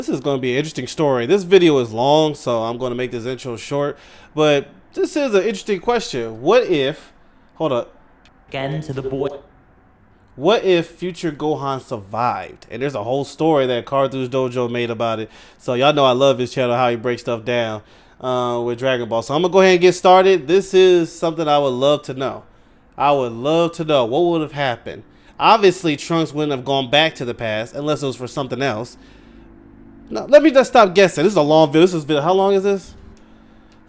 This is going to be an interesting story. This video is long, so I'm going to make this intro short. But this is an interesting question. What if... Hold up. Again to the boy. What if Future Gohan survived? And there's a whole story that Cartoons Dojo made about it. So y'all know I love his channel, how he breaks stuff down with Dragon Ball. So I'm going to go ahead and get started. This is something I would love to know. I would love to know what would have happened. Obviously, Trunks wouldn't have gone back to the past unless it was for something else. Now, let me just stop guessing. This is a long video. This is video. How long is this?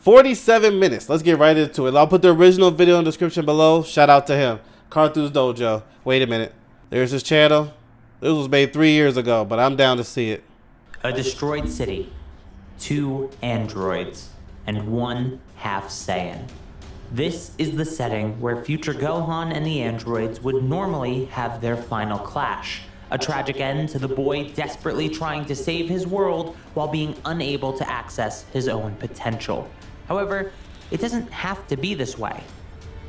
47 minutes. Let's get right into it. I'll put the original video in the description below. Shout out to him. Cartoons Dojo. Wait a minute. There's his channel. This was made 3 years ago, but I'm down to see it. A destroyed city, 2 androids, and 1 half Saiyan. This is the setting where Future Gohan and the androids would normally have their final clash. A tragic end to the boy desperately trying to save his world while being unable to access his own potential. However, it doesn't have to be this way.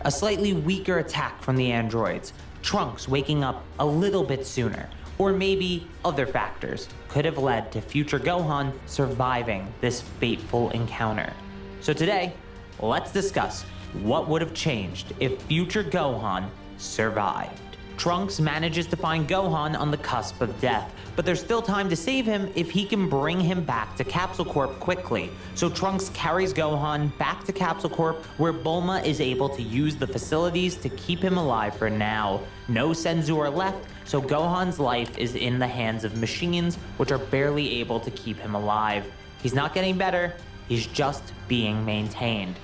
A slightly weaker attack from the androids, Trunks waking up a little bit sooner, or maybe other factors could have led to Future Gohan surviving this fateful encounter. So today, let's discuss what would have changed if Future Gohan survived. Trunks manages to find Gohan on the cusp of death, but there's still time to save him if he can bring him back to Capsule Corp quickly. So Trunks carries Gohan back to Capsule Corp, where Bulma is able to use the facilities to keep him alive for now. No Senzu are left, so Gohan's life is in the hands of machines, which are barely able to keep him alive. He's not getting better, he's just being maintained.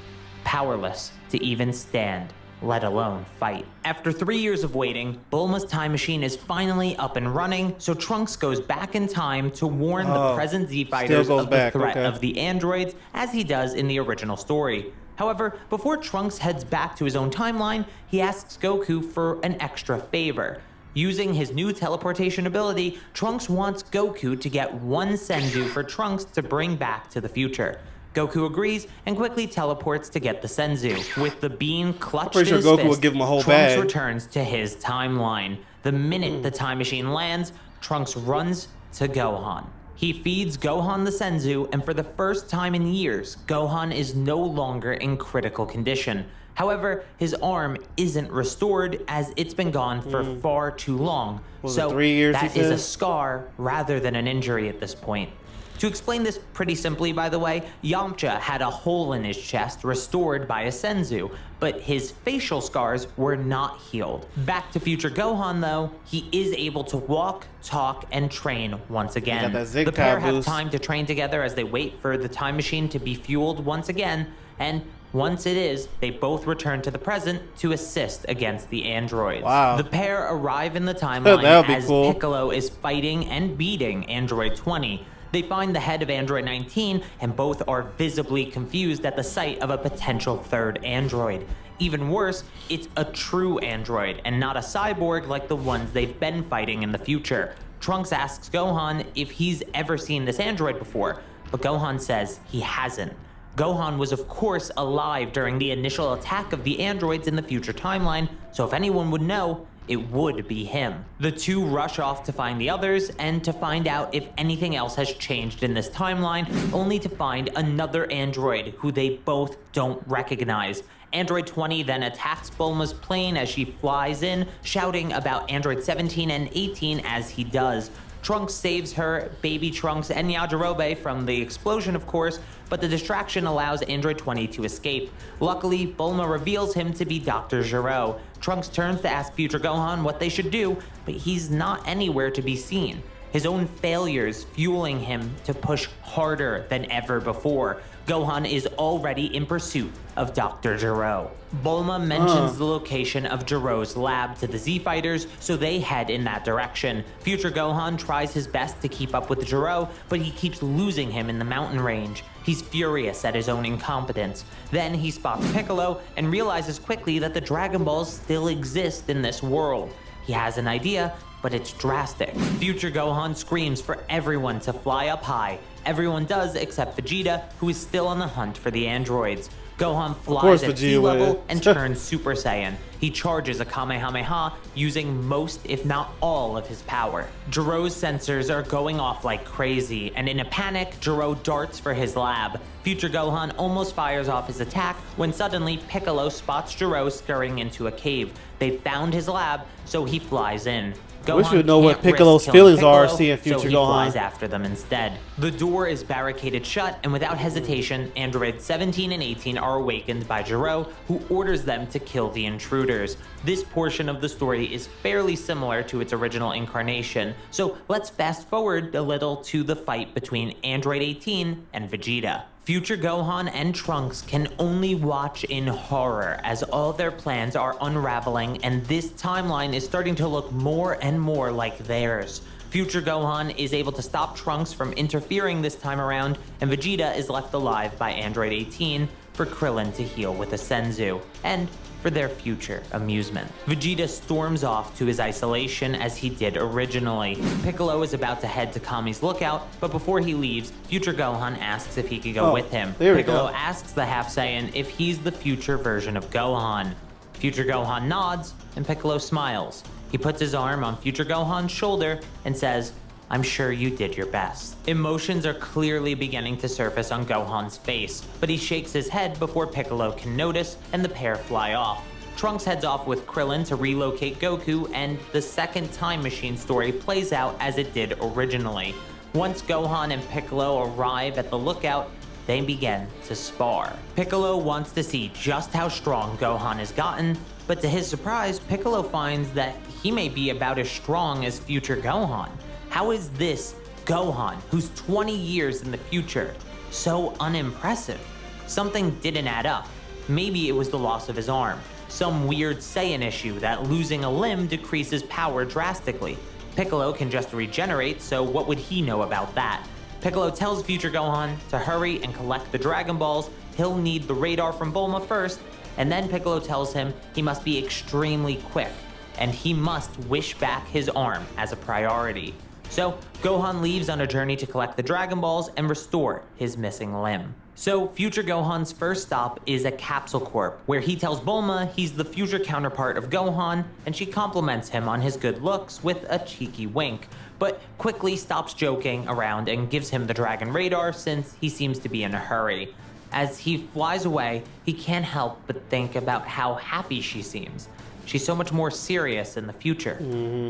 Powerless to even stand, let alone fight. After 3 years of waiting, Bulma's time machine is finally up and running, so Trunks goes back in time to warn the present Z-Fighters of the threat of the androids, as he does in the original story. However, before Trunks heads back to his own timeline, he asks Goku for an extra favor. Using his new teleportation ability, Trunks wants Goku to get 1 Senzu for Trunks to bring back to the future. Goku agrees and quickly teleports to get the Senzu. With the bean clutched in his Goku fist, would give him a whole Trunks bag. returns to his timeline. The minute the time machine lands, Trunks runs to Gohan. He feeds Gohan the Senzu, and for the first time in years, Gohan is no longer in critical condition. However, his arm isn't restored as it's been gone for far too long. So 3 years, that is a scar rather than an injury at this point. To explain this pretty simply, by the way, Yamcha had a hole in his chest restored by a Senzu, but his facial scars were not healed. Back to Future Gohan, though, he is able to walk, talk, and train once again. The pair have time to train together as they wait for the time machine to be fueled once again, and once it is, they both return to the present to assist against the androids. Wow. The pair arrive in the timeline as Piccolo is fighting and beating Android 20. They find the head of Android 19, and both are visibly confused at the sight of a potential third android. Even worse, it's a true android, and not a cyborg like the ones they've been fighting in the future. Trunks asks Gohan if he's ever seen this android before, but Gohan says he hasn't. Gohan was of course alive during the initial attack of the androids in the future timeline, so if anyone would know, it would be him. The two rush off to find the others and to find out if anything else has changed in this timeline, only to find another android who they both don't recognize. Android 20 then attacks Bulma's plane as she flies in, shouting about Android 17 and 18 as he does. Trunks saves her, Baby Trunks, and Yajirobe from the explosion, of course, but the distraction allows Android 20 to escape. Luckily, Bulma reveals him to be Dr. Gero. Trunks turns to ask Future Gohan what they should do, but he's not anywhere to be seen. His own failures fueling him to push harder than ever before. Gohan is already in pursuit of Dr. Gero. Bulma mentions the location of Gero's lab to the Z-Fighters, so they head in that direction. Future Gohan tries his best to keep up with Gero, but he keeps losing him in the mountain range. He's furious at his own incompetence. Then he spots Piccolo and realizes quickly that the Dragon Balls still exist in this world. He has an idea, but it's drastic. Future Gohan screams for everyone to fly up high. Everyone does except Vegeta, who is still on the hunt for the androids. Gohan course flies at sea Vegeta level wins. and turns Super Saiyan. He charges a Kamehameha using most, if not all, of his power. Jiro's sensors are going off like crazy, and in a panic, Jiro darts for his lab. Future Gohan almost fires off his attack when suddenly Piccolo spots Jiro scurrying into a cave. They found his lab, so he flies in. I wish Gohan we know what can't risk Piccolo's killing feelings are Piccolo, seeing Future so he Gohan. flies after them instead. The door is barricaded shut, and without hesitation, androids 17 and 18 are awakened by Jiro, who orders them to kill the intruders. This portion of the story is fairly similar to its original incarnation, so let's fast forward a little to the fight between Android 18 and Vegeta. Future Gohan and Trunks can only watch in horror as all their plans are unraveling, and this timeline is starting to look more and more like theirs. Future Gohan is able to stop Trunks from interfering this time around, and Vegeta is left alive by Android 18 for Krillin to heal with a Senzu, and for their future amusement. Vegeta storms off to his isolation as he did originally. Piccolo is about to head to Kami's lookout, but before he leaves, Future Gohan asks if he could go with him. There we Piccolo go. asks the Half Saiyan if he's the future version of Gohan. Future Gohan nods, and Piccolo smiles. He puts his arm on Future Gohan's shoulder and says, "I'm sure you did your best." Emotions are clearly beginning to surface on Gohan's face, but he shakes his head before Piccolo can notice, and the pair fly off. Trunks heads off with Krillin to relocate Goku, and the second Time Machine story plays out as it did originally. Once Gohan and Piccolo arrive at the lookout, they begin to spar. Piccolo wants to see just how strong Gohan has gotten, but to his surprise, Piccolo finds that he may be about as strong as future Gohan. How is this Gohan, who's 20 years in the future, so unimpressive? Something didn't add up. Maybe it was the loss of his arm, some weird Saiyan issue that losing a limb decreases power drastically. Piccolo can just regenerate, so what would he know about that? Piccolo tells Future Gohan to hurry and collect the Dragon Balls. He'll need the radar from Bulma first, and then Piccolo tells him he must be extremely quick, and he must wish back his arm as a priority. So Gohan leaves on a journey to collect the Dragon Balls and restore his missing limb. So Future Gohan's first stop is a Capsule Corp, where he tells Bulma he's the future counterpart of Gohan, and she compliments him on his good looks with a cheeky wink, but quickly stops joking around and gives him the Dragon Radar since he seems to be in a hurry. As he flies away, he can't help but think about how happy she seems. She's so much more serious in the future,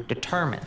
determined,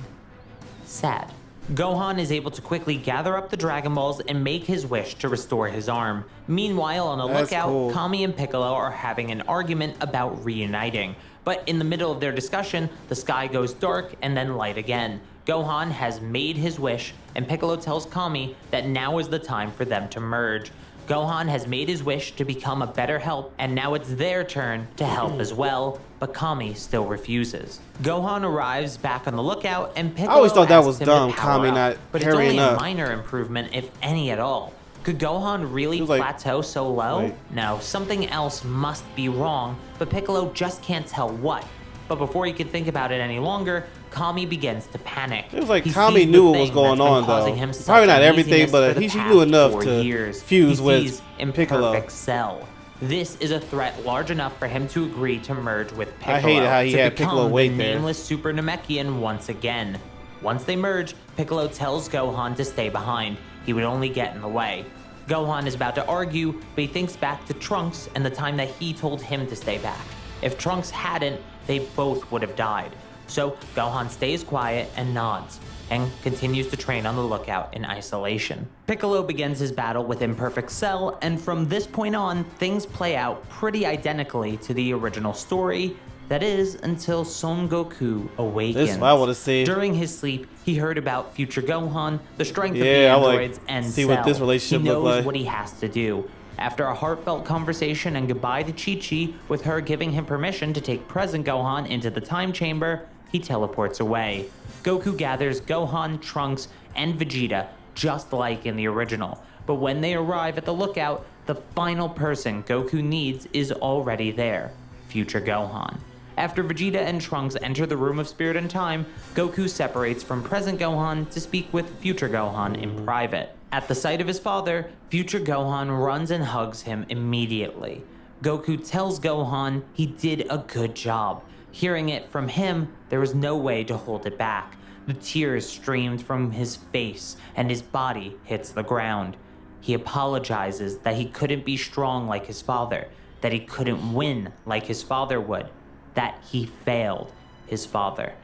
sad. Gohan is able to quickly gather up the Dragon Balls and make his wish to restore his arm. Meanwhile, on the That's lookout, cool. Kami and Piccolo are having an argument about reuniting. But in the middle of their discussion, the sky goes dark and then light again. Gohan has made his wish, and Piccolo tells Kami that now is the time for them to merge. Gohan has made his wish to become a better help, and now it's their turn to help as well, but Kami still refuses. Gohan arrives back on the lookout, and Piccolo I always thought that asks was him dumb, to power Kami up, not but hurrying it's only up. a minor improvement, if any at all. Could Gohan really He was like, plateau so low? wait. No, something else must be wrong, but Piccolo just can't tell what. But before he can think about it any longer, Kami begins to panic. It was like He Kami sees the knew what was thing going that's been on, causing though. him such Probably not everything, uneasiness but for the he past knew enough 4 to years. fuse He with sees Piccolo. Imperfect Cell. This is a threat large enough for him to agree to merge with Piccolo. I hated how he to had Piccolo become wait the there. nameless Super Namekian once again. Once they merge, Piccolo tells Gohan to stay behind. He would only get in the way. Gohan is about to argue, but he thinks back to Trunks and the time that he told him to stay back. If Trunks hadn't, they both would have died. So Gohan stays quiet and nods, and continues to train on the lookout in isolation. Piccolo begins his battle with Imperfect Cell, and from this point on, things play out pretty identically to the original story. That is, until Son Goku awakens. This is what I wanna see. During his sleep, he heard about future Gohan, the strength of the Yeah, I like androids, and see Cell. what this relationship he look knows like. what he has to do. After a heartfelt conversation and goodbye to Chi-Chi, with her giving him permission to take present Gohan into the time chamber, he teleports away. Goku gathers Gohan, Trunks, and Vegeta, just like in the original. But when they arrive at the lookout, the final person Goku needs is already there, future Gohan. After Vegeta and Trunks enter the Room of Spirit and Time, Goku separates from present Gohan to speak with future Gohan in private. At the sight of his father, future Gohan runs and hugs him immediately. Goku tells Gohan he did a good job. Hearing it from him, there was no way to hold it back. The tears streamed from his face and his body hits the ground. He apologizes that he couldn't be strong like his father, that he couldn't win like his father would, that he failed his father.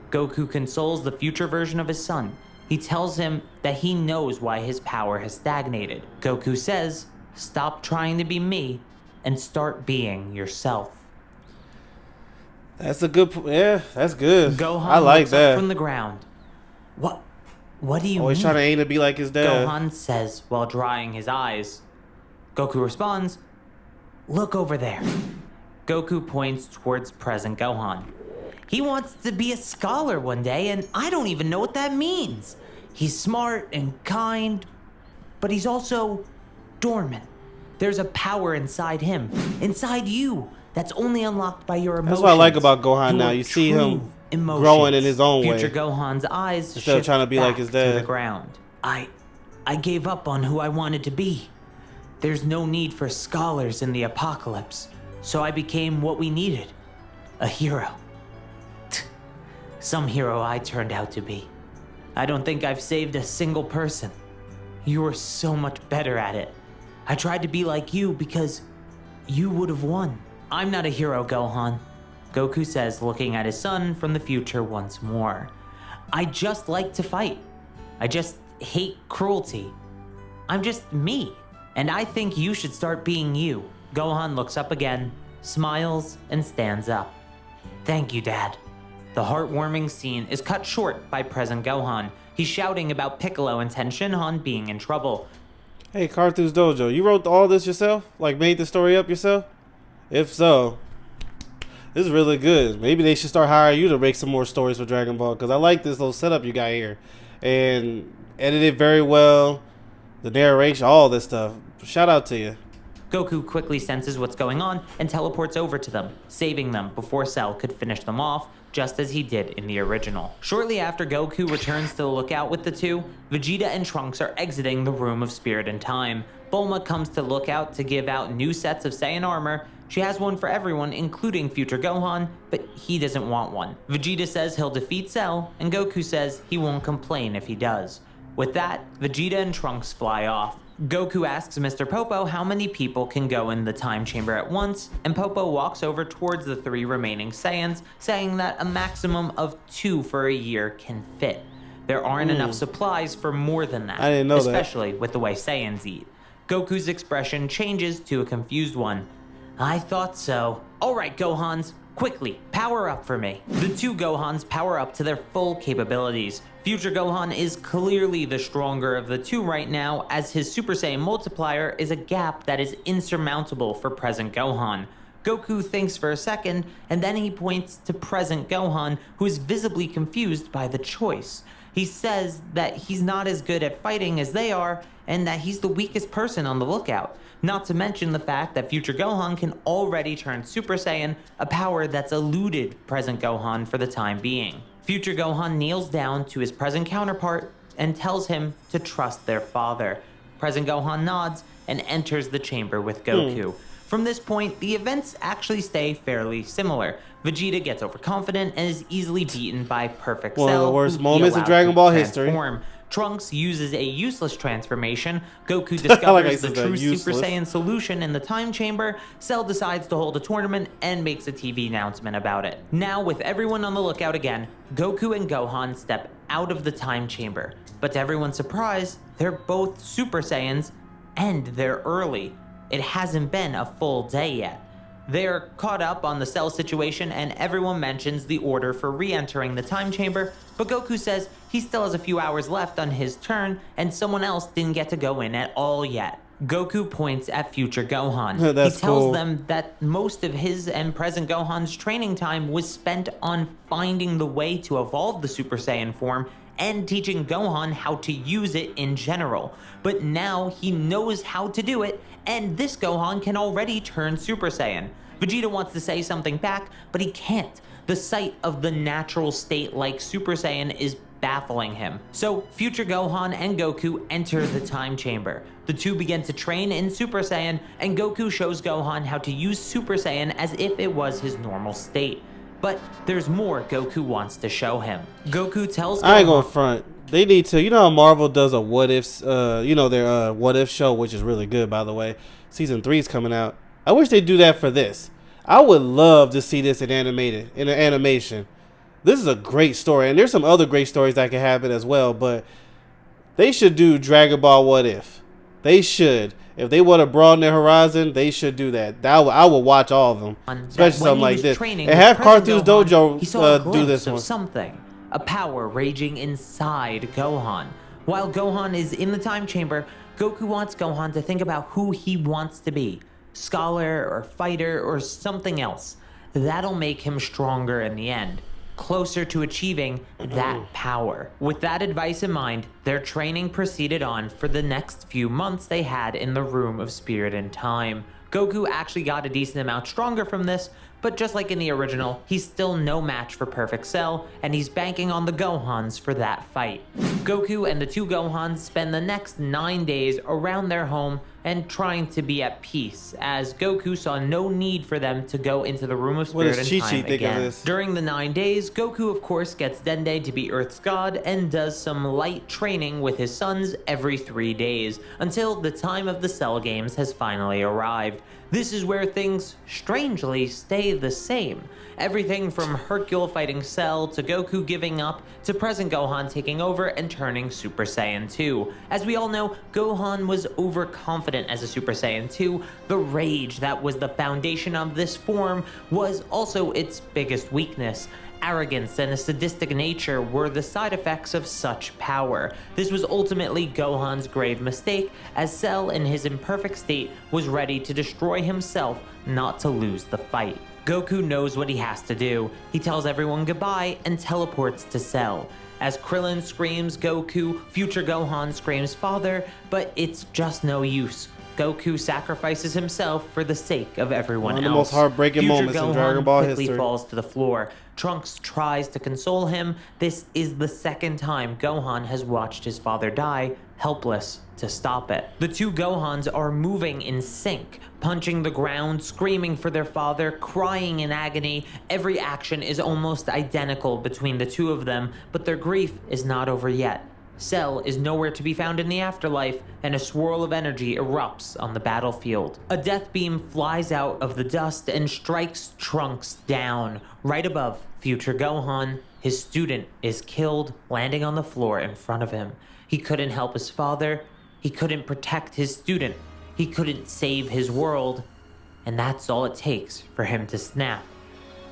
Goku consoles the future version of his son. He tells him that he knows why his power has stagnated. Goku says, "Stop trying to be me and start being yourself." That's a good. Yeah, that's good. Gohan I like looks up that. from the ground. What do you Always mean? trying to aim to be like his dad. Gohan says while drying his eyes. Goku responds, "Look over there." Goku points towards present Gohan. He wants to be a scholar one day, and I don't even know what that means. He's smart and kind, but he's also dormant. There's a power inside him, inside you, that's only unlocked by your emotions. That's what I like about Gohan now. Your You see him true emotions. growing in his own way. Future Gohan's eyes Instead of shift trying to be like back his to dad. the ground. I gave up on who I wanted to be. There's no need for scholars in the apocalypse, so I became what we needed, a hero. Some hero I turned out to be. I don't think I've saved a single person. You were so much better at it. I tried to be like you because you would have won. I'm not a hero, Gohan, Goku says, looking at his son from the future once more. I just like to fight. I just hate cruelty. I'm just me, and I think you should start being you. Gohan looks up again, smiles, and stands up. Thank you, Dad. The heartwarming scene is cut short by present Gohan. He's shouting about Piccolo and Tenshinhan being in trouble. Hey, Cartoons Dojo, you wrote all this yourself? Like, made the story up yourself? If so, this is really good. Maybe they should start hiring you to make some more stories for Dragon Ball, because I like this little setup you got here. And edited very well. The narration, all this stuff. Shout out to you. Goku quickly senses what's going on and teleports over to them, saving them before Cell could finish them off, just as he did in the original. Shortly after Goku returns to the lookout with the two, Vegeta and Trunks are exiting the Room of Spirit and Time. Bulma comes to Lookout to give out new sets of Saiyan armor. She has one for everyone, including future Gohan, but he doesn't want one. Vegeta says he'll defeat Cell, and Goku says he won't complain if he does. With that, Vegeta and Trunks fly off. Goku asks Mr. Popo how many people can go in the time chamber at once, and Popo walks over towards the 3 remaining Saiyans, saying that a maximum of 2 for a year can fit. There aren't enough supplies for more than that, I didn't know that. especially with the way Saiyans eat. Goku's expression changes to a confused one. I thought so. Alright, Gohans, quickly, power up for me. The 2 Gohans power up to their full capabilities. Future Gohan is clearly the stronger of the 2 right now, as his Super Saiyan multiplier is a gap that is insurmountable for present Gohan. Goku thinks for a second, and then he points to present Gohan, who is visibly confused by the choice. He says that he's not as good at fighting as they are, and that he's the weakest person on the lookout. Not to mention the fact that future Gohan can already turn Super Saiyan, a power that's eluded present Gohan for the time being. Future Gohan kneels down to his present counterpart and tells him to trust their father. Present Gohan nods and enters the chamber with Goku. From this point, the events actually stay fairly similar. Vegeta gets overconfident and is easily beaten by Perfect Cell. One of the worst who he moments in allowed Dragon to Ball history. transform. Trunks uses a useless transformation. Goku Like discovers I the said, true Super useless. Saiyan solution in the time chamber. Cell decides to hold a tournament and makes a TV announcement about it. Now, with everyone on the lookout again, Goku and Gohan step out of the time chamber. But to everyone's surprise, they're both Super Saiyans, and they're early. It hasn't been a full day yet. They're caught up on the Cell situation, and everyone mentions the order for re-entering the time chamber, but Goku says he still has a few hours left on his turn, and someone else didn't get to go in at all yet. Goku points at future Gohan. That's he tells cool. them that most of his and present Gohan's training time was spent on finding the way to evolve the Super Saiyan form and teaching Gohan how to use it in general. But now he knows how to do it, and this Gohan can already turn Super Saiyan. Vegeta wants to say something back, but he can't. The sight of the natural state like Super Saiyan is baffling him. So future Gohan and Goku enter the time chamber. The two begin to train in Super Saiyan, and Goku shows Gohan how to use Super Saiyan as if it was his normal state. But there's more Goku wants to show him. Goku tells Gohan... I ain't gonna front. They need to, you know how Marvel does a what ifs, their what if show, which is really good, by the way. Season 3 is coming out. I wish they'd do that for this. I would love to see this in an animation. This is a great story, and there's some other great stories that can happen as well, but they should do Dragon Ball What If. They should. If they want to broaden their horizon, they should do that. I will watch all of them, especially something like this. And have Cartoons Dojo do this one. Something, a power raging inside Gohan. While Gohan is in the time chamber, Goku wants Gohan to think about who he wants to be. Scholar or fighter or something else. That'll make him stronger in the end. Closer to achieving that power. With that advice in mind, their training proceeded on for the next few months they had in the Room of Spirit and Time. Goku actually got a decent amount stronger from this, but just like in the original, he's still no match for Perfect Cell, and he's banking on the Gohans for that fight. Goku and the two Gohans spend the next 9 days around their home and trying to be at peace, as Goku saw no need for them to go into the Room of Spirit and Time again. During the 9 days, Goku of course gets Dende to be Earth's god and does some light training with his sons every 3 days, until the time of the Cell Games has finally arrived. This is where things strangely stay the same. Everything from Hercule fighting Cell to Goku giving up to present Gohan taking over and turning Super Saiyan 2. As we all know, Gohan was overconfident as a Super Saiyan 2. The rage that was the foundation of this form was also its biggest weakness. Arrogance and a sadistic nature were the side effects of such power. This was ultimately Gohan's grave mistake, as Cell in his imperfect state was ready to destroy himself not to lose the fight. Goku knows what he has to do. He tells everyone goodbye and teleports to Cell. As Krillin screams Goku, future Gohan screams father, but it's just no use. Goku sacrifices himself for the sake of everyone else. One of the most heartbreaking moments in Dragon Ball history. Quickly falls to the floor. Trunks tries to console him. This is the second time Gohan has watched his father die, helpless to stop it. The two Gohans are moving in sync, punching the ground, screaming for their father, crying in agony. Every action is almost identical between the two of them, but their grief is not over yet. Cell is nowhere to be found in the afterlife, and a swirl of energy erupts on the battlefield. A death beam flies out of the dust and strikes Trunks down, right above future Gohan. His student is killed, landing on the floor in front of him. He couldn't help his father, he couldn't protect his student, he couldn't save his world, and that's all it takes for him to snap.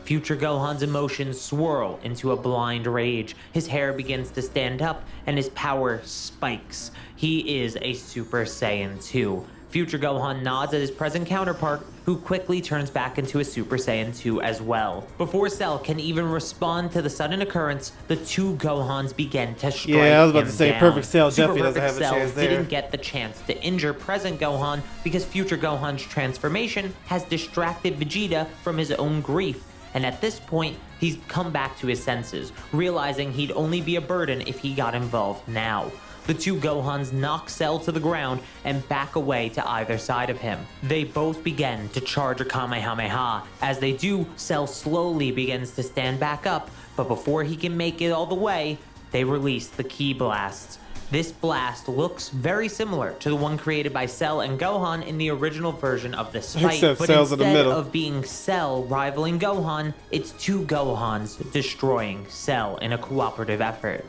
Future Gohan's emotions swirl into a blind rage. His hair begins to stand up and his power spikes. He is a Super Saiyan 2. Future Gohan nods at his present counterpart, who quickly turns back into a Super Saiyan 2 as well. Before Cell can even respond to the sudden occurrence, the two Gohans begin to strike him down. Yeah, I was about to say Perfect Cell definitely doesn't have a Cell chance there. didn't get the chance to injure present Gohan because future Gohan's transformation has distracted Vegeta from his own grief. And at this point, he's come back to his senses, realizing he'd only be a burden if he got involved now. The two Gohans knock Cell to the ground and back away to either side of him. They both begin to charge a Kamehameha. As they do, Cell slowly begins to stand back up, but before he can make it all the way, they release the Ki Blasts. This blast looks very similar to the one created by Cell and Gohan in the original version of this fight, Except but Cell's in the instead middle. of being Cell rivaling Gohan, it's two Gohans destroying Cell in a cooperative effort.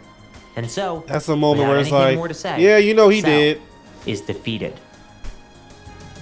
And so, that's a moment without where it's anything like, more to say, yeah, you know he Cell did. is defeated.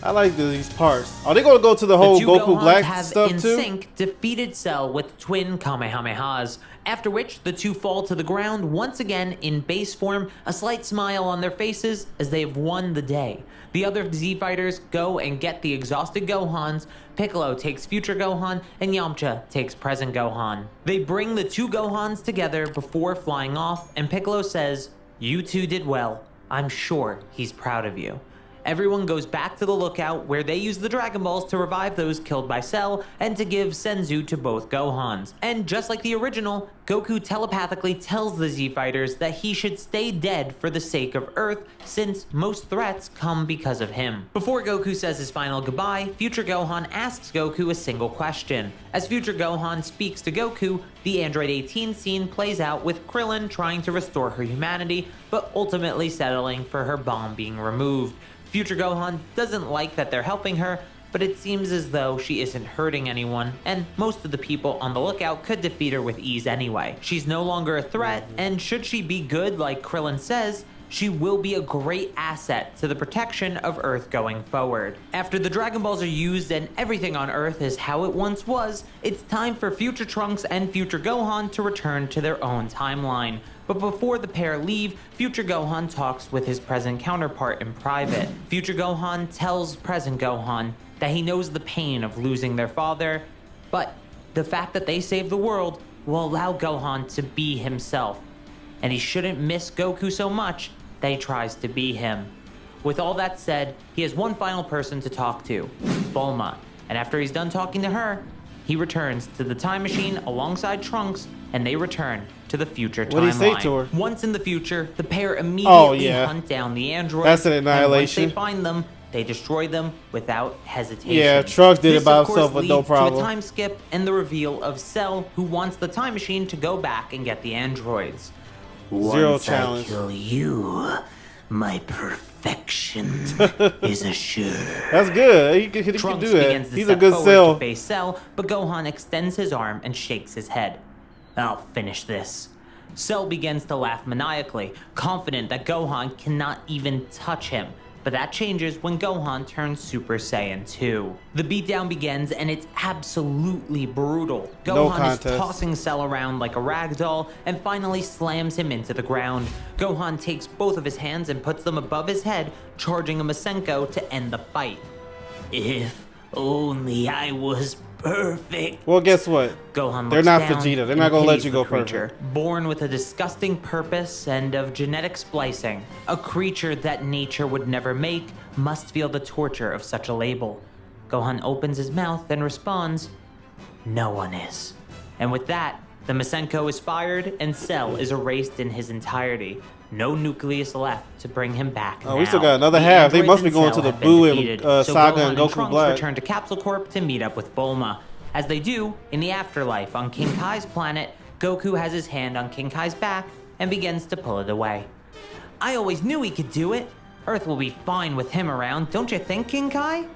I like these parts. Are they going to go to the whole The two Goku Gohans Black have stuff in too? sync defeated Cell with twin Kamehamehas, after which the two fall to the ground once again in base form, a slight smile on their faces as they have won the day. The other Z fighters go and get the exhausted Gohans. Piccolo takes future Gohan and Yamcha takes present Gohan. They bring the two Gohans together before flying off, and Piccolo says, "You two did well. I'm sure he's proud of you." Everyone goes back to the lookout where they use the Dragon Balls to revive those killed by Cell and to give Senzu to both Gohans. And just like the original, Goku telepathically tells the Z-Fighters that he should stay dead for the sake of Earth, since most threats come because of him. Before Goku says his final goodbye, Future Gohan asks Goku a single question. As Future Gohan speaks to Goku, the Android 18 scene plays out with Krillin trying to restore her humanity, but ultimately settling for her bomb being removed. Future Gohan doesn't like that they're helping her, but it seems as though she isn't hurting anyone, and most of the people on the lookout could defeat her with ease anyway. She's no longer a threat, and should she be good like Krillin says, she will be a great asset to the protection of Earth going forward. After the Dragon Balls are used and everything on Earth is how it once was, it's time for Future Trunks and Future Gohan to return to their own timeline. But before the pair leave, Future Gohan talks with his present counterpart in private. Future Gohan tells present Gohan that he knows the pain of losing their father, but the fact that they saved the world will allow Gohan to be himself, and he shouldn't miss Goku so much that he tries to be him. With all that said, he has one final person to talk to, Bulma, and after he's done talking to her, he returns to the time machine alongside Trunks, and they return to the future timeline. What did he say to her? Once in the future, the pair immediately hunt down the androids. That's an annihilation. And once they find them, they destroy them without hesitation. Yeah, Trunks did it by This, of himself course, with no leads problem. to a time skip and the reveal of Cell, who wants the time machine to go back and get the androids. Zero Once challenge. I kill you, my perfection is assured. That's good. He can Trunks do that. begins to He's a step good forward Cell. to face Cell, but Gohan extends his arm and shakes his head. I'll finish this. Cell begins to laugh maniacally, confident that Gohan cannot even touch him. But that changes when Gohan turns Super Saiyan 2. The beatdown begins and it's absolutely brutal. No Gohan is contest. tossing Cell around like a rag doll and finally slams him into the ground. Gohan takes both of his hands and puts them above his head, charging a Masenko to end the fight. If only I was perfect. Well, guess what? Gohan They're looks not down Vegeta. They're and not gonna let pities you the go creature, perfect. born with a disgusting purpose and of genetic splicing. A creature that nature would never make must feel the torture of such a label. Gohan opens his mouth and responds, "No one is." And with that, the Masenko is fired and Cell is erased in his entirety. No nucleus left to bring him back. Oh, we still got another half. They androids must be and going to Cell the have been Buu and defeated, so Saga Gohan and Goku Trunks Black. return to Capsule Corp to meet up with Bulma. As they do, in the afterlife on King Kai's planet, Goku has his hand on King Kai's back and begins to pull it away. I always knew he could do it. Earth will be fine with him around, don't you think, King Kai?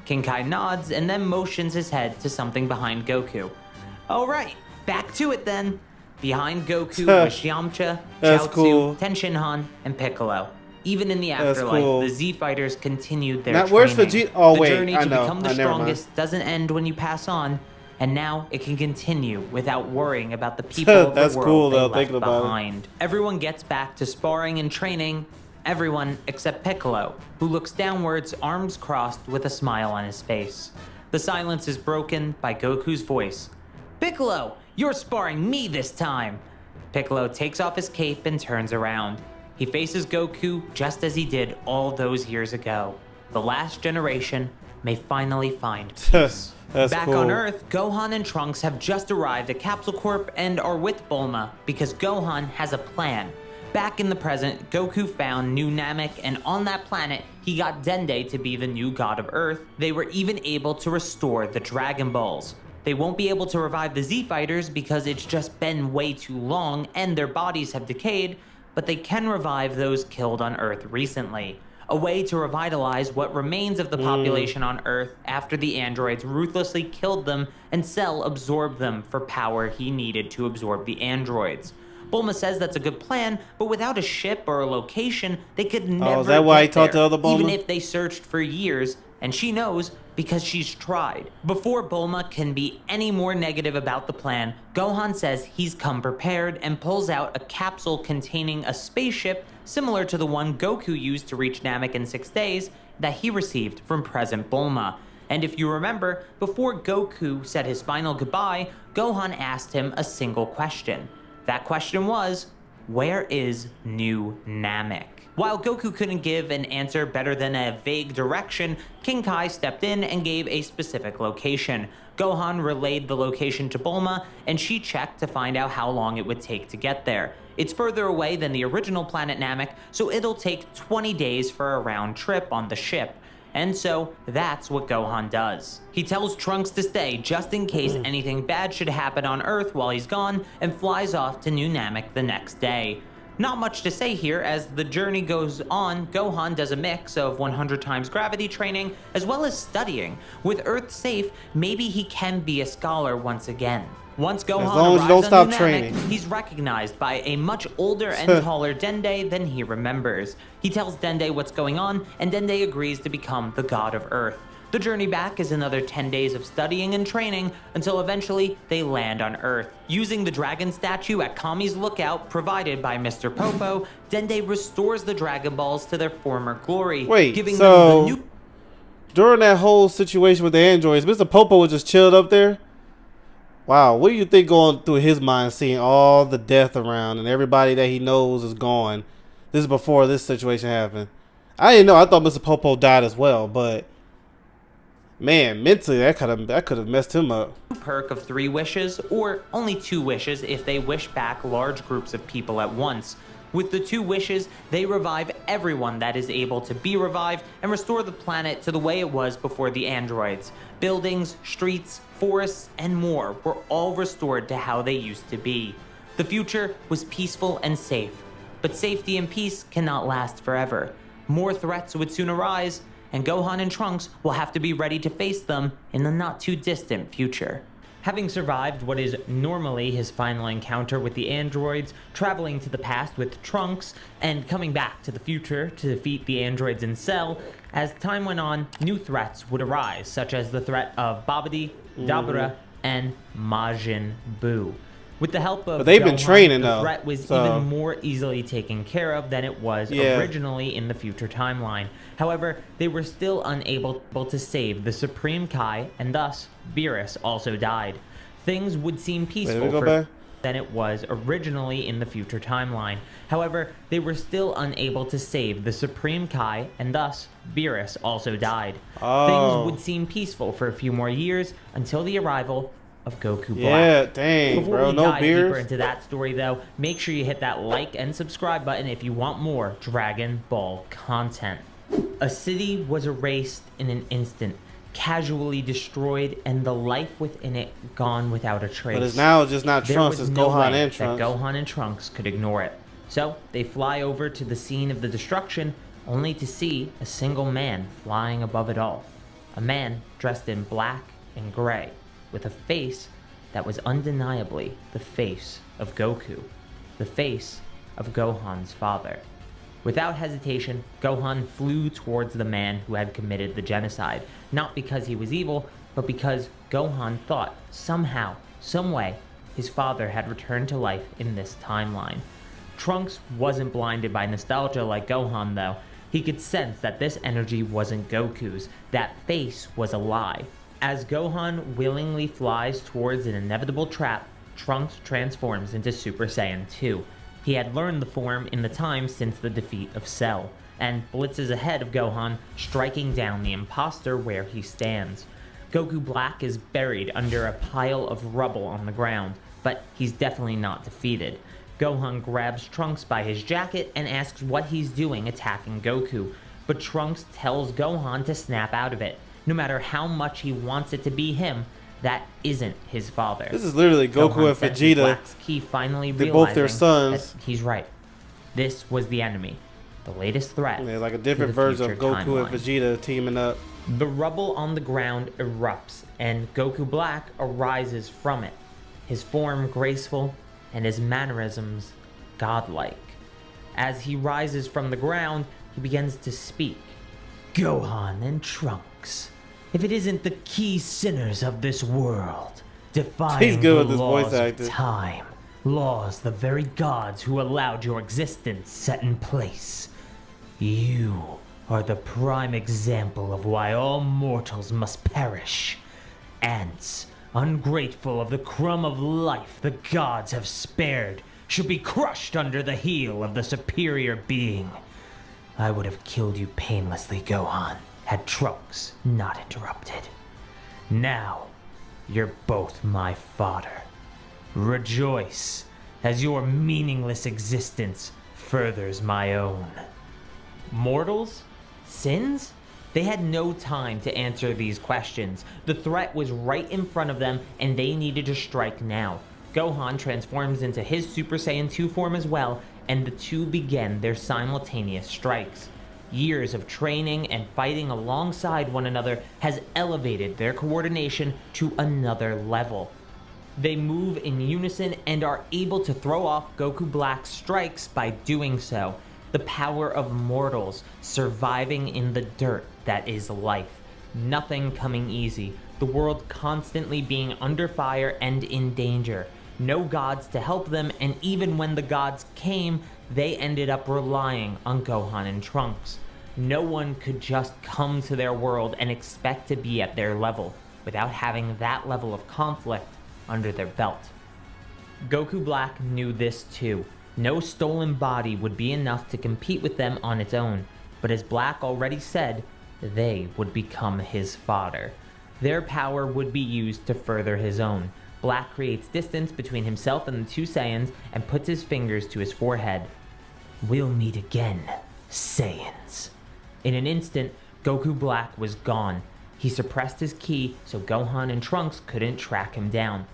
King Kai nods and then motions his head to something behind Goku. All right, back to it then. Behind Goku was Yamcha, That's Chaozu, cool. Tenshinhan, and Piccolo. Even in the That's afterlife, cool. the Z-Fighters continued their Now, training. where's Vegeta? Oh, the wait, journey I to know. become the Never mind. strongest doesn't end when you pass on, and now it can continue without worrying about the people of That's the world cool, they though, left thinking about it. behind. Everyone gets back to sparring and training. Everyone except Piccolo, who looks downwards, arms crossed, with a smile on his face. The silence is broken by Goku's voice. Piccolo, you're sparring me this time. Piccolo takes off his cape and turns around. He faces Goku just as he did all those years ago. The last generation may finally find peace. That's Back cool. on Earth, Gohan and Trunks have just arrived at Capsule Corp and are with Bulma because Gohan has a plan. Back in the present, Goku found New Namek, and on that planet, he got Dende to be the new god of Earth. They were even able to restore the Dragon Balls. They won't be able to revive the Z-Fighters because it's just been way too long and their bodies have decayed, but they can revive those killed on Earth recently. A way to revitalize what remains of the population on Earth after the androids ruthlessly killed them and Cell absorbed them for power he needed to absorb the androids. Bulma says that's a good plan, but without a ship or a location, they could never is that why he get talked to there, other Bulma? even if they searched for years, and she knows because she's tried. Before Bulma can be any more negative about the plan, Gohan says he's come prepared and pulls out a capsule containing a spaceship similar to the one Goku used to reach Namek in 6 days that he received from present Bulma. And if you remember, before Goku said his final goodbye, Gohan asked him a single question. That question was, where is New Namek? While Goku couldn't give an answer better than a vague direction, King Kai stepped in and gave a specific location. Gohan relayed the location to Bulma, and she checked to find out how long it would take to get there. It's further away than the original planet Namek, so it'll take 20 days for a round trip on the ship. And so, that's what Gohan does. He tells Trunks to stay just in case anything bad should happen on Earth while he's gone, and flies off to New Namek the next day. Not much to say here. As the journey goes on, Gohan does a mix of 100 times gravity training as well as studying. With Earth safe, maybe he can be a scholar once again. Once Gohan arrives on New Namek, he's recognized by a much older and taller Dende than he remembers. He tells Dende what's going on, and Dende agrees to become the god of Earth. The journey back is another 10 days of studying and training until eventually they land on Earth. Using the dragon statue at Kami's lookout provided by Mr. Popo, Dende restores the Dragon Balls to their former glory, giving them the new... During that whole situation with the androids, Mr. Popo was just chilled up there? Wow, what do you think going through his mind, seeing all the death around and everybody that he knows is gone? This is before this situation happened. I didn't know. I thought Mr. Popo died as well, but... Man, mentally, that could have messed him up. Perk of 3 wishes, or only 2 wishes if they wish back large groups of people at once. With the 2 wishes, they revive everyone that is able to be revived and restore the planet to the way it was before the androids. Buildings, streets, forests, and more were all restored to how they used to be. The future was peaceful and safe, but safety and peace cannot last forever. More threats would soon arise, and Gohan and Trunks will have to be ready to face them in the not-too-distant future. Having survived what is normally his final encounter with the androids, traveling to the past with Trunks, and coming back to the future to defeat the androids in Cell, as time went on, new threats would arise, such as the threat of Babidi, Dabura, and Majin Buu. With the help of they've been training, the threat was even more easily taken care of than it was originally in the future timeline. However, they were still unable to save the Supreme Kai, and thus Beerus also died. Things would seem peaceful than it was originally in the future timeline. However, they were still unable to save the Supreme Kai, and thus Beerus also died. Things would seem peaceful for a few more years until the arrival of Goku Black. Yeah, dang, Before bro, we no dive beers. deeper into that story, though, make sure you hit that like and subscribe button if you want more Dragon Ball content. A city was erased in an instant, casually destroyed, and the life within it gone without a trace. But it's now just not Trunks, it's no Gohan way and Trunks. that Gohan and Trunks could ignore it. So they fly over to the scene of the destruction, only to see a single man flying above it all. A man dressed in black and gray, with a face that was undeniably the face of Goku, the face of Gohan's father. Without hesitation, Gohan flew towards the man who had committed the genocide, not because he was evil, but because Gohan thought somehow, someway, his father had returned to life in this timeline. Trunks wasn't blinded by nostalgia like Gohan, though. He could sense that this energy wasn't Goku's, that face was a lie. As Gohan willingly flies towards an inevitable trap, Trunks transforms into Super Saiyan 2. He had learned the form in the time since the defeat of Cell, and blitzes ahead of Gohan, striking down the imposter where he stands. Goku Black is buried under a pile of rubble on the ground, but he's definitely not defeated. Gohan grabs Trunks by his jacket and asks what he's doing attacking Goku, but Trunks tells Gohan to snap out of it. No matter how much he wants it to be him, that isn't his father. This is literally Goku and Vegeta. He finally They're both their realizing sons. that he's right. This was the enemy, the latest threat. Yeah, like a different version of Goku and Vegeta teaming up. The rubble on the ground erupts, and Goku Black arises from it, his form graceful and his mannerisms godlike. As he rises from the ground, he begins to speak. Gohan and Trunks, if it isn't the key sinners of this world, defying the laws of time, laws the very gods who allowed your existence set in place, you are the prime example of why all mortals must perish. Ants, ungrateful of the crumb of life the gods have spared, should be crushed under the heel of the superior being. I would have killed you painlessly, Gohan, had Trunks not interrupted. Now, You're both my fodder. Rejoice, as your meaningless existence furthers my own. Mortals? Sins? They had no time to answer these questions. The threat was right in front of them, and they needed to strike now. Gohan transforms into his Super Saiyan 2 form as well, and the two begin their simultaneous strikes. Years of training and fighting alongside one another has elevated their coordination to another level. They move in unison and are able to throw off Goku Black's strikes by doing so. The power of mortals surviving in the dirt that is life. Nothing coming easy. The world constantly being under fire and in danger. No gods to help them, and even when the gods came, they ended up relying on Gohan and Trunks. No one could just come to their world and expect to be at their level without having that level of conflict under their belt. Goku Black knew this too. No stolen body would be enough to compete with them on its own, but as Black already said, they would become his fodder. Their power would be used to further his own. Black creates distance between himself and the two Saiyans and puts his fingers to his forehead. We'll meet again, Saiyans. In an instant, Goku Black was gone. He suppressed his ki so Gohan and Trunks couldn't track him down.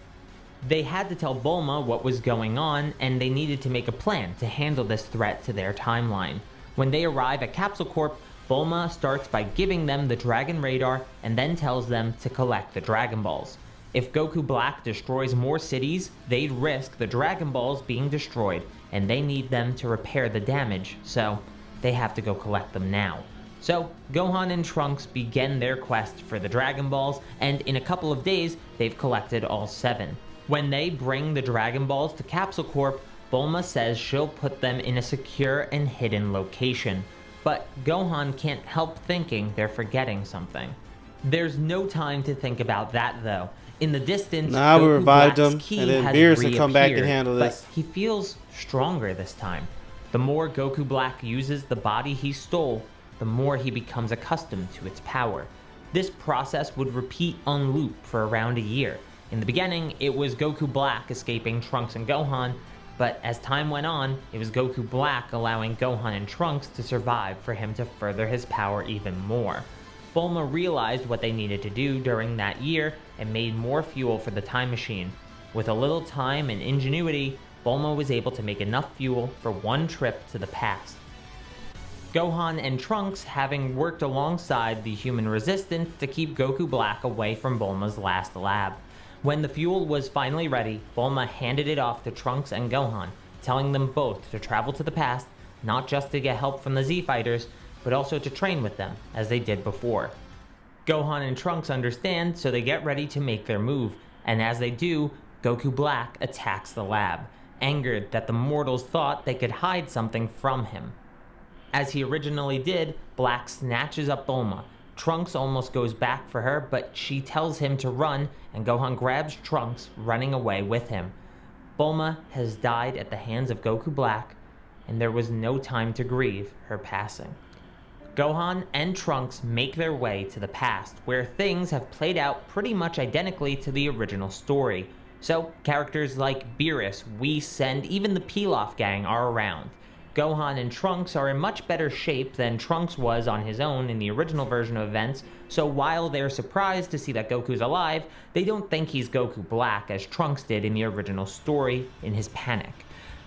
They had to tell Bulma what was going on, and they needed to make a plan to handle this threat to their timeline. When they arrive at Capsule Corp, Bulma starts by giving them the Dragon Radar and then tells them to collect the Dragon Balls. If Goku Black destroys more cities, they'd risk the Dragon Balls being destroyed, and they need them to repair the damage, so they have to go collect them now. So, Gohan and Trunks begin their quest for the Dragon Balls, and in a couple of days, they've collected all 7. When they bring the Dragon Balls to Capsule Corp, Bulma says she'll put them in a secure and hidden location. But Gohan can't help thinking they're forgetting something. There's no time to think about that though. In the distance, we revived him, ki and then has Beerus will come back and reappeared, handle this. But he feels stronger this time. The more Goku Black uses the body he stole, the more he becomes accustomed to its power. This process would repeat on loop for around a year. In the beginning, it was Goku Black escaping Trunks and Gohan, but as time went on, it was Goku Black allowing Gohan and Trunks to survive for him to further his power even more. Bulma realized what they needed to do during that year and made more fuel for the time machine. With a little time and ingenuity, Bulma was able to make enough fuel for one trip to the past. Gohan and Trunks having worked alongside the human resistance to keep Goku Black away from Bulma's last lab. When the fuel was finally ready, Bulma handed it off to Trunks and Gohan, telling them both to travel to the past, not just to get help from the Z-Fighters, but also to train with them, as they did before. Gohan and Trunks understand, so they get ready to make their move, and as they do, Goku Black attacks the lab, angered that the mortals thought they could hide something from him. As he originally did, Black snatches up Bulma. Trunks almost goes back for her, but she tells him to run, and Gohan grabs Trunks, running away with him. Bulma has died at the hands of Goku Black, and there was no time to grieve her passing. Gohan and Trunks make their way to the past, where things have played out pretty much identically to the original story. So, characters like Beerus, Whis, and even the Pilaf gang are around. Gohan and Trunks are in much better shape than Trunks was on his own in the original version of events, so while they're surprised to see that Goku's alive, they don't think he's Goku Black as Trunks did in the original story in his panic.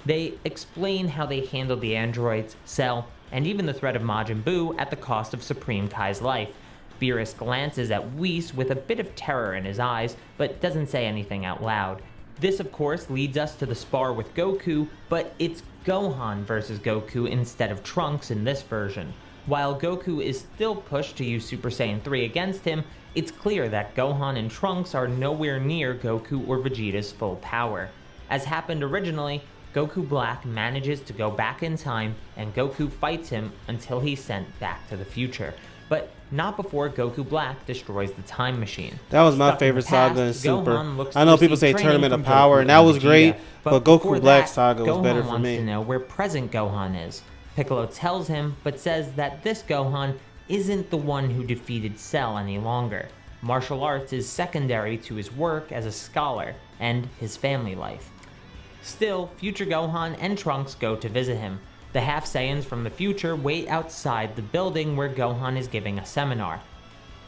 They explain how they handled the androids, Cell, and even the threat of Majin Buu at the cost of Supreme Kai's life. Beerus glances at Whis with a bit of terror in his eyes, but doesn't say anything out loud. This, of course, leads us to the spar with Goku, but it's Gohan versus Goku instead of Trunks in this version. While Goku is still pushed to use Super Saiyan 3 against him, it's clear that Gohan and Trunks are nowhere near Goku or Vegeta's full power. As happened originally, Goku Black manages to go back in time, and Goku fights him until he's sent back to the future. But not before Goku Black destroys the time machine. That was my favorite saga in Super. I know people say Tournament of Power, and that was great, but Goku Black saga was better for me. Gohan wants to know where present Gohan is. Piccolo tells him, but says that this Gohan isn't the one who defeated Cell any longer. Martial arts is secondary to his work as a scholar and his family life. Still, future Gohan and Trunks go to visit him. The half Saiyans from the future wait outside the building where Gohan is giving a seminar.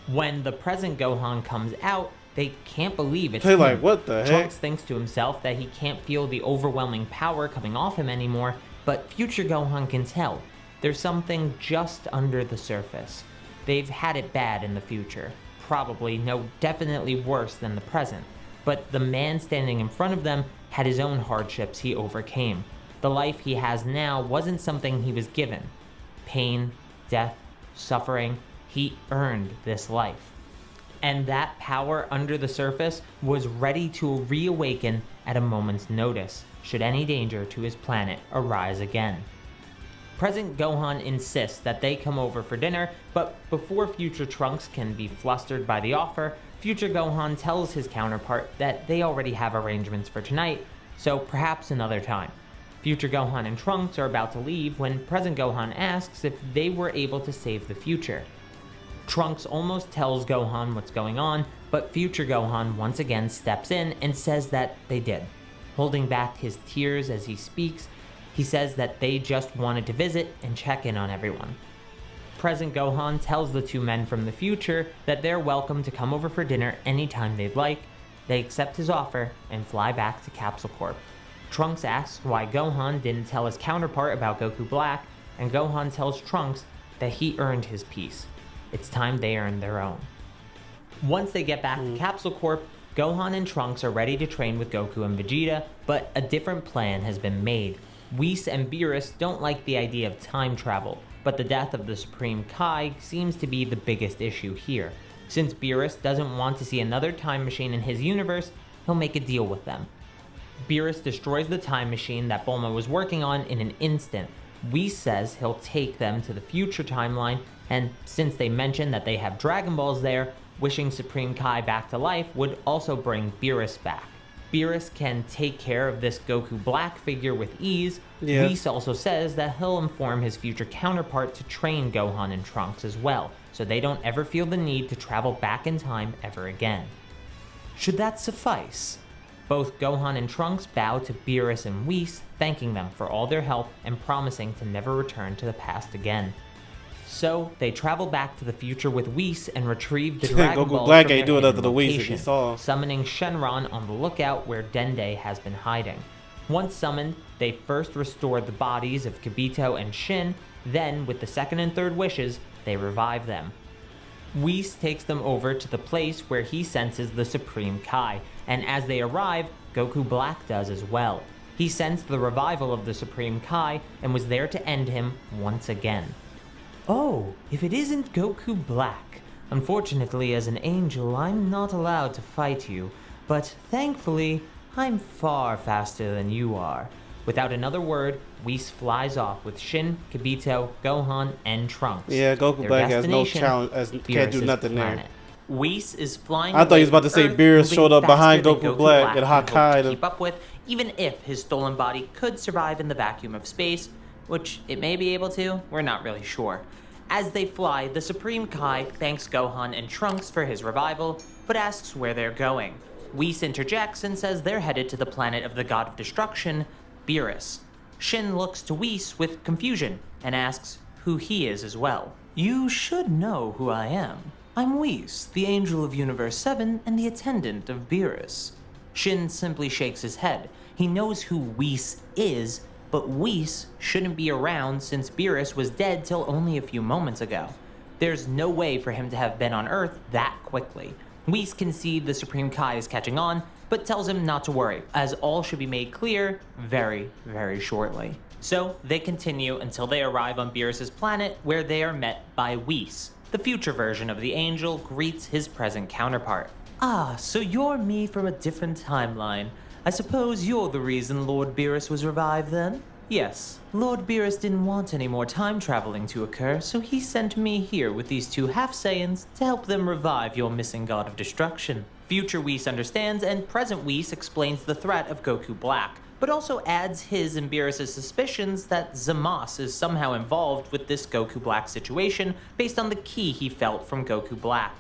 When the present Gohan comes out, they can't believe it's him. Like, what the heck? Trunks thinks to himself that he can't feel the overwhelming power coming off him anymore, but future Gohan can tell. There's something just under the surface. They've had it bad in the future. Probably, no, definitely worse than the present. But the man standing in front of them had his own hardships he overcame. The life he has now wasn't something he was given. Pain, death, suffering, he earned this life. And that power under the surface was ready to reawaken at a moment's notice, should any danger to his planet arise again. Present Gohan insists that they come over for dinner, but before future Trunks can be flustered by the offer, future Gohan tells his counterpart that they already have arrangements for tonight, so perhaps another time. Future Gohan and Trunks are about to leave when present Gohan asks if they were able to save the future. Trunks almost tells Gohan what's going on, but future Gohan once again steps in and says that they did. Holding back his tears as he speaks, he says that they just wanted to visit and check in on everyone. Present Gohan tells the two men from the future that they're welcome to come over for dinner anytime they'd like. They accept his offer and fly back to Capsule Corp. Trunks asks why Gohan didn't tell his counterpart about Goku Black, and Gohan tells Trunks that he earned his peace. It's time they earned their own. Once they get back to Capsule Corp, Gohan and Trunks are ready to train with Goku and Vegeta, but a different plan has been made. Whis and Beerus don't like the idea of time travel, but the death of the Supreme Kai seems to be the biggest issue here. Since Beerus doesn't want to see another time machine in his universe, he'll make a deal with them. Beerus destroys the time machine that Bulma was working on in an instant. Whis says he'll take them to the future timeline, and since they mentioned that they have Dragon Balls there, wishing Supreme Kai back to life would also bring Beerus back. Beerus can take care of this Goku Black figure with ease. Whis also says that he'll inform his future counterpart to train Gohan and Trunks as well, so they don't ever feel the need to travel back in time ever again. Should that suffice? Both Gohan and Trunks bow to Beerus and Whis, thanking them for all their help and promising to never return to the past again. So, they travel back to the future with Whis and retrieve the Dragon Goku Balls Black from ain't their doing hidden nothing to Whis if location, he saw. summoning Shenron on the lookout where Dende has been hiding. Once summoned, they first restore the bodies of Kibito and Shin, then, with the second and third wishes, they revive them. Whis takes them over to the place where he senses the Supreme Kai, and as they arrive, Goku Black does as well. He sensed the revival of the Supreme Kai and was there to end him once again. Oh, if it isn't Goku Black. Unfortunately, as an angel, I'm not allowed to fight you, but thankfully, I'm far faster than you are. Without another word, Whis flies off with Shin, Kibito, Gohan, and Trunks. Yeah, Goku Their Black has no destination, challenge, can't do Beerus' nothing planet. there. Whis is flying. I thought he was about away to say from Beerus Earth, showed up moving behind faster than Goku Black and could hope Hakai to to- keep up with, even if his stolen body could survive in the vacuum of space, which it may be able to. We're not really sure. As they fly, the Supreme Kai thanks Gohan and Trunks for his revival, but asks where they're going. Whis interjects and says they're headed to the planet of the god of destruction, Beerus. Shin looks to Whis with confusion and asks who he is as well. You should know who I am. I'm Whis, the Angel of Universe 7 and the attendant of Beerus. Shin simply shakes his head. He knows who Whis is, but Whis shouldn't be around since Beerus was dead till only a few moments ago. There's no way for him to have been on Earth that quickly. Whis can see the Supreme Kai is catching on, but tells him not to worry, as all should be made clear very, very shortly. So, they continue until they arrive on Beerus' planet, where they are met by Whis. The future version of the Angel greets his present counterpart. Ah, so you're me from a different timeline. I suppose you're the reason Lord Beerus was revived then? Yes, Lord Beerus didn't want any more time traveling to occur, so he sent me here with these two half-Saiyans to help them revive your missing god of destruction. Future Whis understands, and present Whis explains the threat of Goku Black, but also adds his and Beerus' suspicions that Zamasu is somehow involved with this Goku Black situation based on the ki he felt from Goku Black.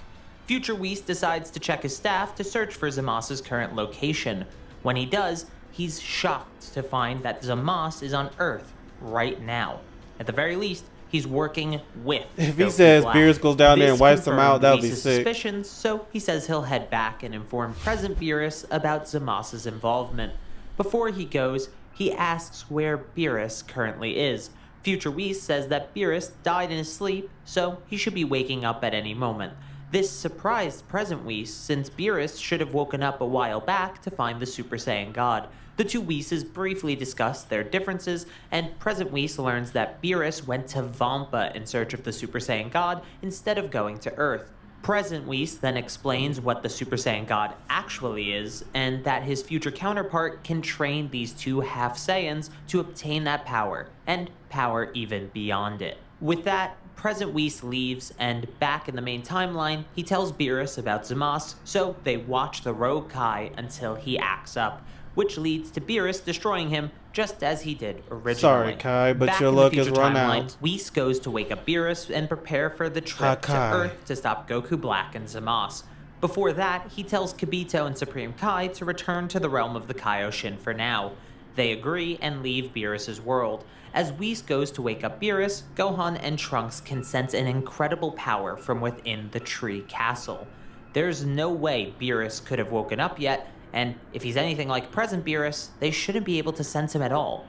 Future Whis decides to check his staff to search for Zama's current location. When he does, he's shocked to find that Zamos is on Earth right now. At the very least, he's working with If Goku he says Black. Beerus goes down there and This wipes them out, confirmed that would be Whis' sick. suspicions, so he says he'll head back and inform present Beerus about Zamos' involvement. Before he goes, he asks where Beerus currently is. Future Whis says that Beerus died in his sleep, so he should be waking up at any moment. This surprised present Whis, since Beerus should have woken up a while back to find the Super Saiyan God. The two Whis briefly discuss their differences, and present Whis learns that Beerus went to Vampa in search of the Super Saiyan God instead of going to Earth. Present Whis then explains what the Super Saiyan God actually is, and that his future counterpart can train these two half Saiyans to obtain that power, and power even beyond it. With that, Present Whis leaves, and back in the main timeline, he tells Beerus about Zamos, so they watch the Rogue Kai until he acts up, which leads to Beerus destroying him just as he did originally. Sorry, Kai, but Back your in the luck has future run timeline, out. Whis goes to wake up Beerus and prepare for the trip to Kai. Earth to stop Goku Black and Zamos. Before that, he tells Kibito and Supreme Kai to return to the realm of the Kaioshin for now. They agree and leave Beerus' world. As Whis goes to wake up Beerus, Gohan and Trunks can sense an incredible power from within the tree castle. There's no way Beerus could have woken up yet, and if he's anything like present Beerus, they shouldn't be able to sense him at all.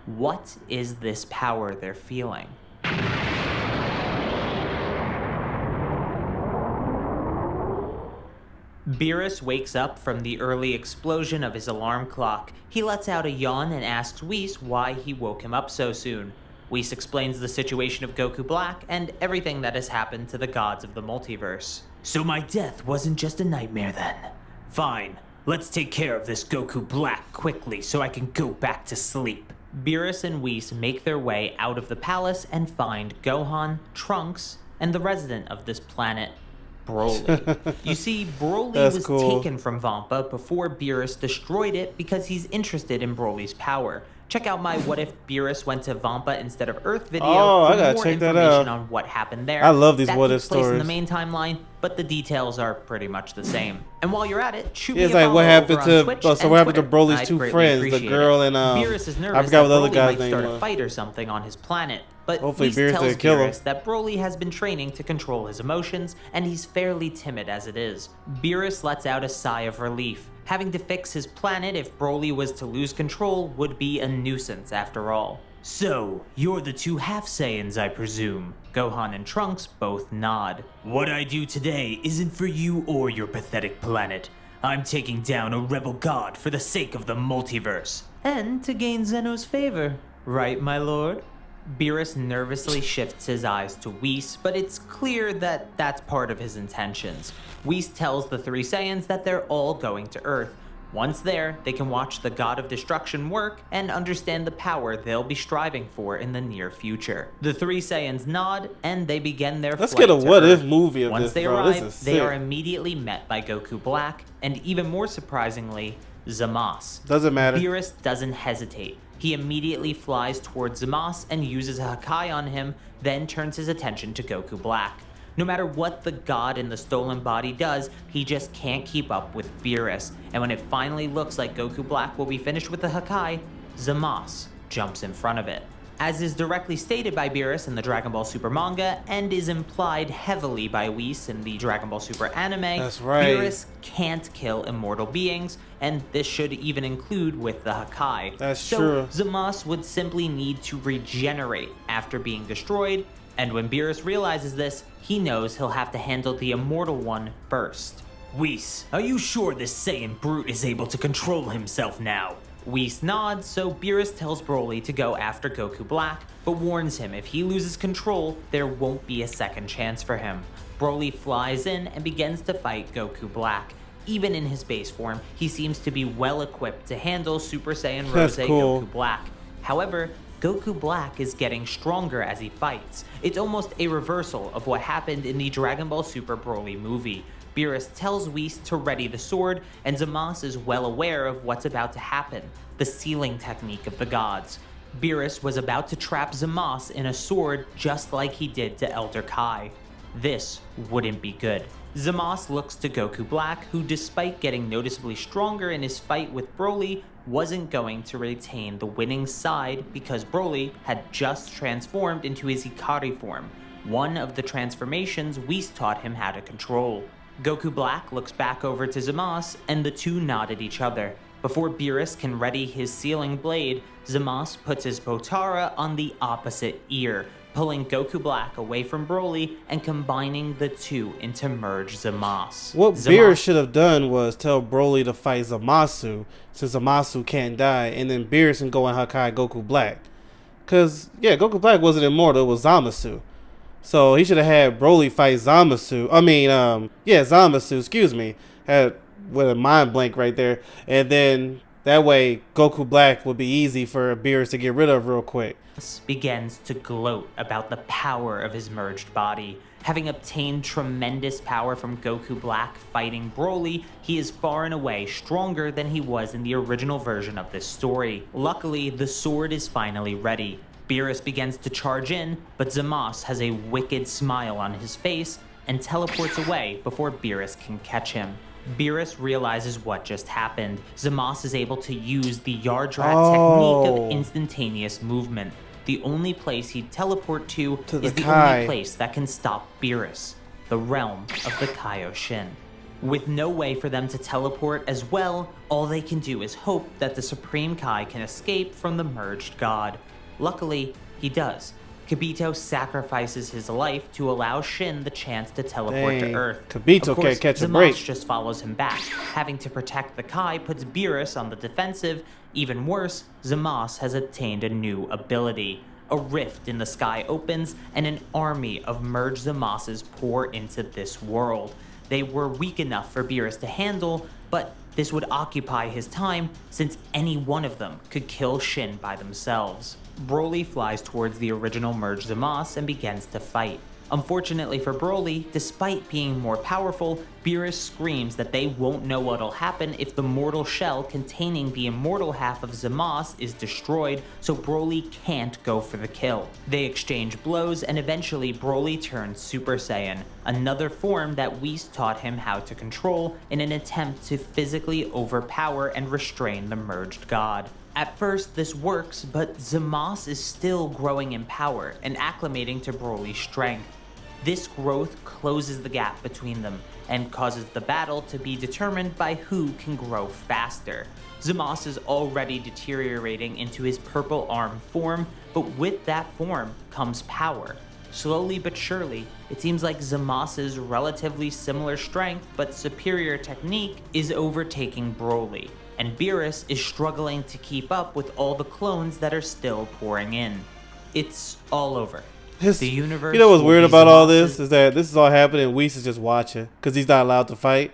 What is this power they're feeling? Beerus wakes up from the early explosion of his alarm clock. He lets out a yawn and asks Whis why he woke him up so soon. Whis explains the situation of Goku Black and everything that has happened to the gods of the multiverse. So my death wasn't just a nightmare then. Fine, let's take care of this Goku Black quickly so I can go back to sleep. Beerus and Whis make their way out of the palace and find Gohan, Trunks, and the resident of this planet, Broly. You see, Broly was taken from Vampa before Beerus destroyed it because he's interested in Broly's power. Check out my What If Beerus Went to Vampa Instead of Earth video I for gotta more check that information out. on what happened there. I love these that What If takes place in stories. the main timeline, but the details are pretty much the same. And while you're at it, shoot me It's a like follow what happened over on to Twitch so and what happened to Twitter. Broly's I'd two greatly friends, the appreciate girl it. and Beerus is nervous I forgot what the that other Broly guy's might name start a was. fight or something on his planet. But Hopefully Whis Beerus tells didn't kill him. Beerus that Broly has been training to control his emotions, and he's fairly timid as it is. Beerus lets out a sigh of relief. Having to fix his planet if Broly was to lose control would be a nuisance after all. So, you're the two half Saiyans, I presume. Gohan and Trunks both nod. What I do today isn't for you or your pathetic planet. I'm taking down a rebel god for the sake of the multiverse. And to gain Zeno's favor, right, my lord? Beerus nervously shifts his eyes to Whis, but it's clear that that's part of his intentions. Whis tells the three Saiyans that they're all going to Earth. Once there, they can watch the God of Destruction work and understand the power they'll be striving for in the near future. The three Saiyans nod, and they begin their Let's flight get a to What Earth. If movie of Once this, they bro. arrive, This is they sick. are immediately met by Goku Black, and even more surprisingly, Zamos. Doesn't matter. Beerus doesn't hesitate. He immediately flies towards Zamos and uses a Hakai on him, then turns his attention to Goku Black. No matter what the god in the stolen body does, he just can't keep up with Beerus, and when it finally looks like Goku Black will be finished with the Hakai, Zamos jumps in front of it. As is directly stated by Beerus in the Dragon Ball Super manga, and is implied heavily by Whis in the Dragon Ball Super anime, That's right. Beerus can't kill immortal beings, and this should even include with the Hakai. That's true. Zamos would simply need to regenerate after being destroyed, and when Beerus realizes this, he knows he'll have to handle the immortal one first. Whis, are you sure this Saiyan brute is able to control himself now? Whis nods, so Beerus tells Broly to go after Goku Black, but warns him if he loses control, there won't be a second chance for him. Broly flies in and begins to fight Goku Black. Even in his base form, he seems to be well equipped to handle Super Saiyan Rose That's cool. Goku Black. However, Goku Black is getting stronger as he fights. It's almost a reversal of what happened in the Dragon Ball Super Broly movie. Beerus tells Whis to ready the sword, and Zamos is well aware of what's about to happen, the sealing technique of the gods. Beerus was about to trap Zamos in a sword just like he did to Elder Kai. This wouldn't be good. Zamasu looks to Goku Black, who despite getting noticeably stronger in his fight with Broly, wasn't going to retain the winning side because Broly had just transformed into his Ikari form, one of the transformations Whis taught him how to control. Goku Black looks back over to Zamasu, and the two nod at each other. Before Beerus can ready his sealing blade, Zamasu puts his Potara on the opposite ear, pulling Goku Black away from Broly and combining the two into Merge Zamasu. What Beerus should have done was tell Broly to fight Zamasu, since Zamasu can't die, and then Beerus can go and Hakai Goku Black. Because, yeah, Goku Black wasn't immortal, it was Zamasu. So he should have had Broly fight Zamasu. Zamasu, excuse me. Had with a mind blank right there. And then that way Goku Black would be easy for Beerus to get rid of real quick. Begins to gloat about the power of his merged body. Having obtained tremendous power from Goku Black fighting Broly, he is far and away stronger than he was in the original version of this story. Luckily, the sword is finally ready. Beerus begins to charge in, but Zamasu has a wicked smile on his face and teleports away before Beerus can catch him. Beerus realizes what just happened. Zamasu is able to use the Yardrat technique of instantaneous movement. The only place he'd teleport to is the only place that can stop Beerus, the realm of the Kaioshin. With no way for them to teleport as well, all they can do is hope that the Supreme Kai can escape from the merged god. Luckily, he does. Kibito sacrifices his life to allow Shin the chance to teleport to Earth. Kibito can't catch a break. Zamasu just follows him back. Having to protect the Kai puts Beerus on the defensive. Even worse, Zamasu has obtained a new ability. A rift in the sky opens, and an army of merged Zamasus pour into this world. They were weak enough for Beerus to handle, but this would occupy his time since any one of them could kill Shin by themselves. Broly flies towards the original merged Zamasu and begins to fight. Unfortunately for Broly, despite being more powerful, Beerus screams that they won't know what'll happen if the mortal shell containing the immortal half of Zamasu is destroyed, so Broly can't go for the kill. They exchange blows, and eventually Broly turns Super Saiyan, another form that Whis taught him how to control in an attempt to physically overpower and restrain the merged god. At first, this works, but Zamasu is still growing in power and acclimating to Broly's strength. This growth closes the gap between them and causes the battle to be determined by who can grow faster. Zamasu is already deteriorating into his purple arm form, but with that form comes power. Slowly but surely, it seems like Zamasu's relatively similar strength but superior technique is overtaking Broly, and Beerus is struggling to keep up with all the clones that are still pouring in. It's all over. The universe. You know what's weird about all this is that this is all happening and Whis is just watching because he's not allowed to fight.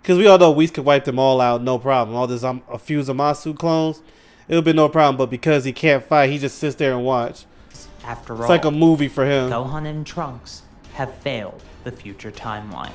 Because we all know Whis could wipe them all out, no problem. All this a few Zamasu clones, it'll be no problem. But because he can't fight, he just sits there and watch. After all, it's like a movie for him. Gohan and Trunks have failed the future timeline.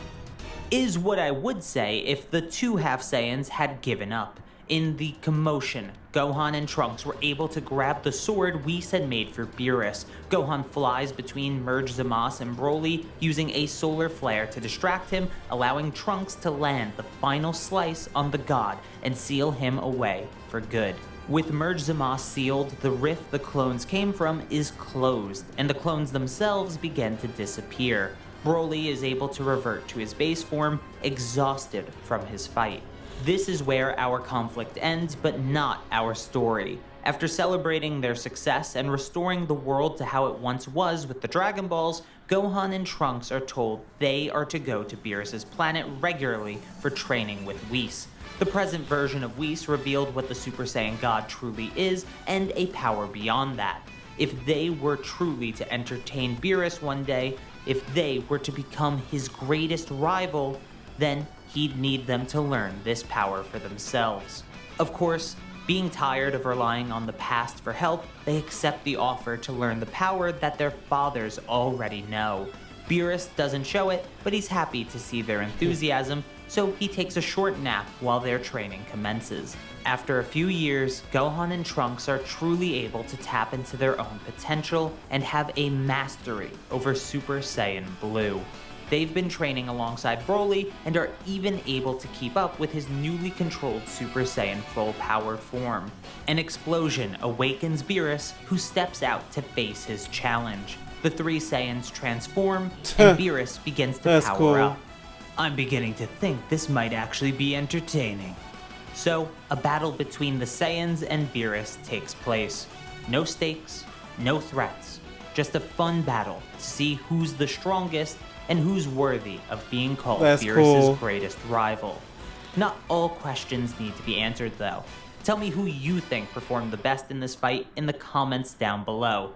Is what I would say if the two half Saiyans had given up. In the commotion, Gohan and Trunks were able to grab the sword Whis had made for Beerus. Gohan flies between merged Zamasu and Broly, using a solar flare to distract him, allowing Trunks to land the final slice on the god and seal him away for good. With merged Zamasu sealed, the rift the clones came from is closed, and the clones themselves begin to disappear. Broly is able to revert to his base form, exhausted from his fight. This is where our conflict ends, but not our story. After celebrating their success and restoring the world to how it once was with the Dragon Balls, Gohan and Trunks are told they are to go to Beerus' planet regularly for training with Whis. The present version of Whis revealed what the Super Saiyan God truly is, and a power beyond that. If they were truly to entertain Beerus one day, if they were to become his greatest rival, then he'd need them to learn this power for themselves. Of course, being tired of relying on the past for help, they accept the offer to learn the power that their fathers already know. Beerus doesn't show it, but he's happy to see their enthusiasm, so he takes a short nap while their training commences. After a few years, Gohan and Trunks are truly able to tap into their own potential and have a mastery over Super Saiyan Blue. They've been training alongside Broly and are even able to keep up with his newly controlled Super Saiyan full power form. An explosion awakens Beerus, who steps out to face his challenge. The three Saiyans transform, and Beerus begins to power up. I'm beginning to think this might actually be entertaining. So, a battle between the Saiyans and Beerus takes place. No stakes, no threats, just a fun battle to see who's the strongest and who's worthy of being called Beerus' greatest rival. Not all questions need to be answered though. Tell me who you think performed the best in this fight in the comments down below.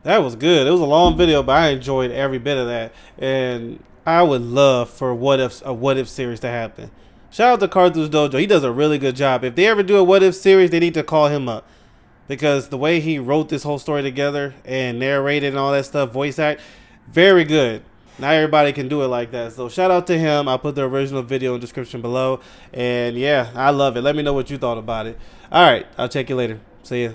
That was good. It was a long video, but I enjoyed every bit of that. And I would love for a what if series to happen. Shout out to Cartoons Dojo. He does a really good job. If they ever do a what if series, they need to call him up. Because the way he wrote this whole story together and narrated and all that stuff, voice act, very good. Not everybody can do it like that. So shout out to him. I'll put the original video in the description below. And yeah, I love it. Let me know what you thought about it. All right. I'll check you later. See ya.